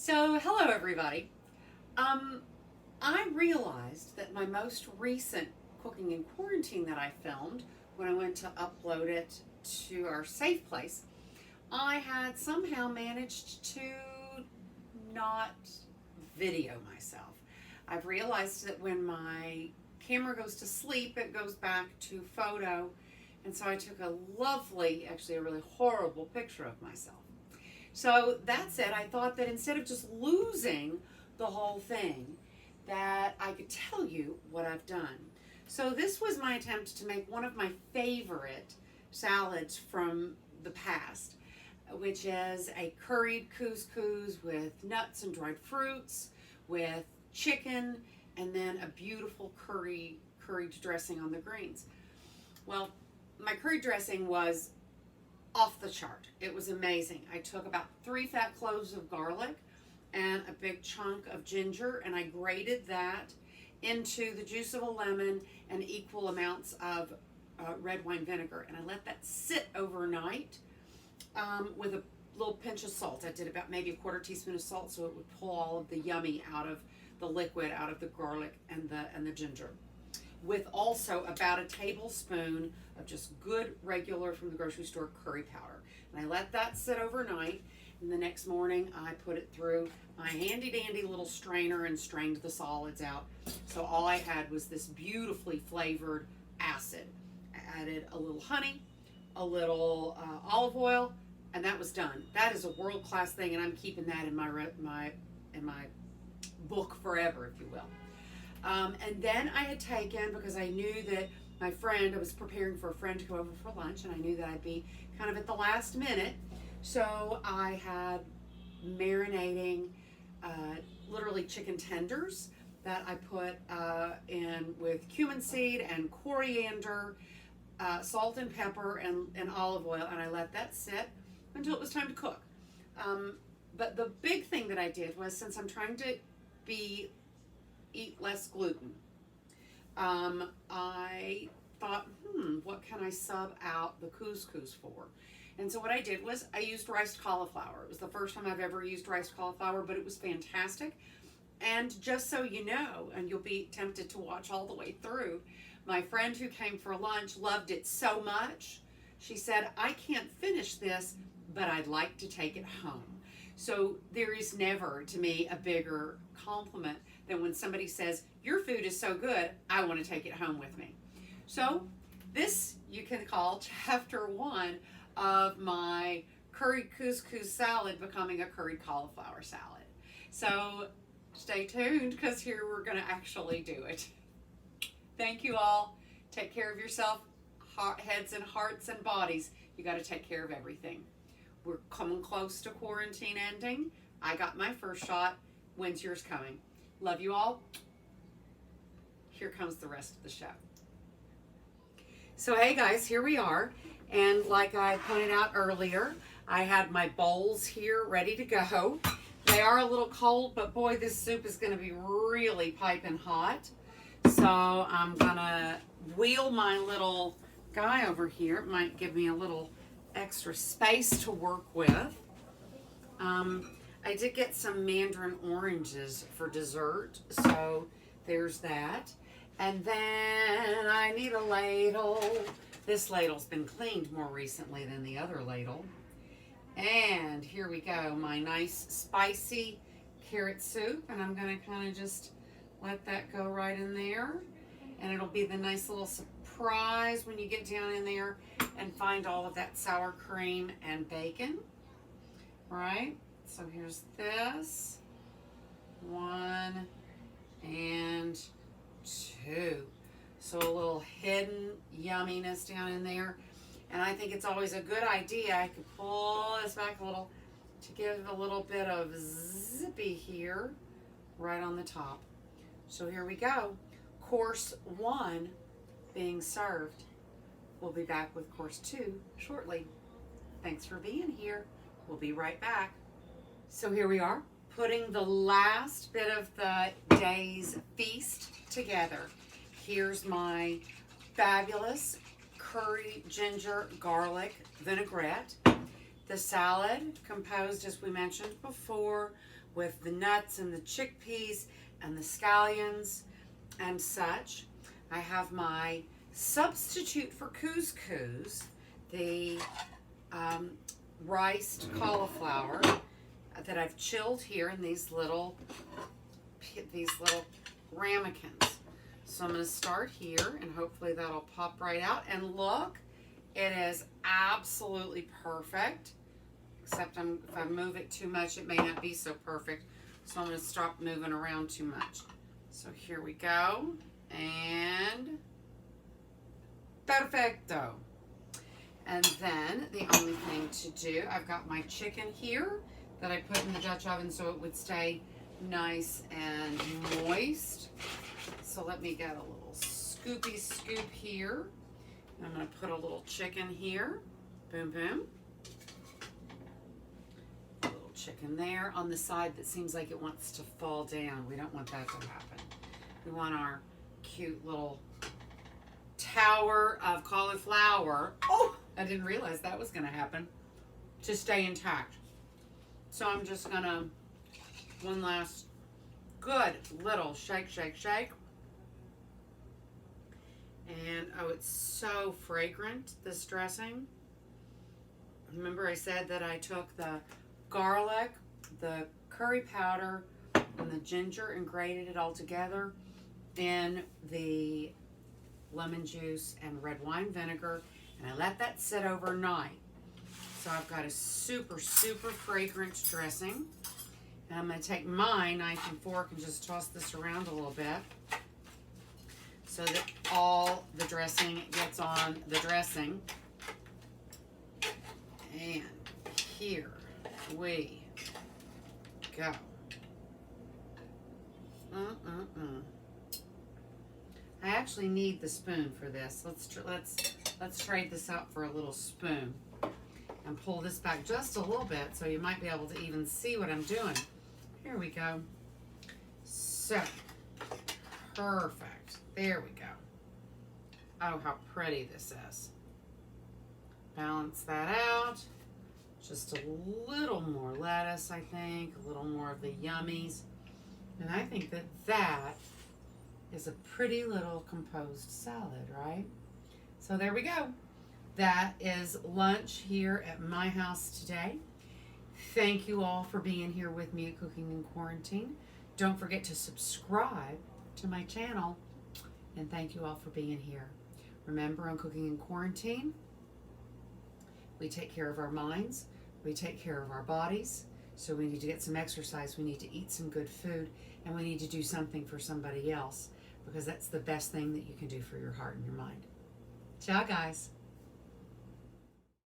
So, hello everybody. I realized that my most recent cooking in quarantine that I filmed when I went to upload it to our safe place, I had somehow managed to not video myself. I've realized that when my camera goes to sleep, it goes back to photo, and so I took a lovely, actually a really horrible picture of myself. So that said, I thought that instead of just losing the whole thing, that I could tell you what I've done. So this was my attempt to make one of my favorite salads from the past, which is a curried couscous with nuts and dried fruits, with chicken, and then a beautiful curried dressing on the greens. Well, my curry dressing was off the chart. It was amazing. I took about 3 fat cloves of garlic and a big chunk of ginger, and I grated that into the juice of a lemon and equal amounts of red wine vinegar, and I let that sit overnight with a little pinch of salt. I did about maybe a 1/4 teaspoon of salt so it would pull all of the yummy out of the liquid, out of the garlic and the ginger, with also about a tablespoon of just good regular from the grocery store curry powder. And I let that sit overnight, and the next morning I put it through my handy dandy little strainer and strained the solids out. So all I had was this beautifully flavored acid. I added a little honey, a little olive oil, and that was done. That is a world-class thing, and I'm keeping that in my book forever, if you will. And then I had taken, because I knew that I was preparing for a friend to go over for lunch, and I knew that I'd be kind of at the last minute. So I had marinating literally chicken tenders that I put in with cumin seed and coriander, salt and pepper and olive oil, and I let that sit until it was time to cook. But the big thing that I did was, since I'm trying to eat less gluten, I thought, what can I sub out the couscous for? And so what I did was I used riced cauliflower. It was the first time I've ever used riced cauliflower, but it was fantastic. And just so you know, and you'll be tempted to watch all the way through, my friend who came for lunch loved it so much, she said, I can't finish this, but I'd like to take it home. So there is never, to me, a bigger compliment than when somebody says, your food is so good, I want to take it home with me. So this you can call chapter 1 of my curried couscous salad becoming a curried cauliflower salad. So stay tuned, because here we're going to actually do it. Thank you all. Take care of yourself, heads and hearts and bodies. You got to take care of everything. We're coming close to quarantine ending. I got my first shot. When's yours coming? Love you all. Here comes the rest of the show. So hey guys, here we are. And like I pointed out earlier, I had my bowls here ready to go. They are a little cold, but boy, this soup is going to be really piping hot. So I'm going to wheel my little guy over here. It might give me a little extra space to work with. I did get some mandarin oranges for dessert, so there's that. And then I need a ladle. This ladle's been cleaned more recently than the other ladle. And here we go, my nice spicy carrot soup, and I'm going to kind of just let that go right in there. And it'll be the nice little surprise when you get down in there and find all of that sour cream and bacon. All right, so here's this. 1 and 2. So a little hidden yumminess down in there. And I think it's always a good idea. I could pull this back a little to give a little bit of zippy here right on the top. So here we go. Course 1 being served. We'll be back with course 2 shortly. Thanks for being here. We'll be right back. So here we are, putting the last bit of the day's feast together. Here's my fabulous curry ginger garlic vinaigrette. the salad composed, as we mentioned before, with the nuts and the chickpeas and the scallions and such. I have my substitute for couscous, the riced cauliflower that I've chilled here in these little ramekins. So I'm going to start here, and hopefully that'll pop right out. And look, it is absolutely perfect, except if I move it too much, it may not be so perfect. So I'm going to stop moving around too much. So here we go, and perfecto. And then the only thing to do, I've got my chicken here that I put in the Dutch oven so it would stay nice and moist. So let me get a little scoopy scoop here. I'm going to put a little chicken here. Boom, boom. A little chicken there on the side that seems like it wants to fall down. We don't want that to happen. We want our cute little tower of cauliflower. Oh, I didn't realize that was going to happen. To stay intact. So I'm just going to, one last good little shake, shake, shake. And oh, it's so fragrant, this dressing. Remember I said that I took the garlic, the curry powder, and the ginger and grated it all together in the lemon juice and red wine vinegar, and I let that sit overnight. So I've got a super, super fragrant dressing. And I'm going to take my knife and fork and just toss this around a little bit so that all the dressing gets on the dressing. And here we go. I actually need the spoon for this. Let's trade this out for a little spoon and pull this back just a little bit so you might be able to even see what I'm doing. Here we go. So, perfect. There we go. Oh, how pretty this is. Balance that out. Just a little more lettuce, I think. A little more of the yummies. And I think that that is a pretty little composed salad, right? So there we go. That is lunch here at my house today. Thank you all for being here with me at Cooking in Quarantine. Don't forget to subscribe to my channel. And thank you all for being here. Remember, on Cooking in Quarantine, we take care of our minds. We take care of our bodies. So we need to get some exercise. We need to eat some good food. And we need to do something for somebody else, because that's the best thing that you can do for your heart and your mind. Ciao, guys.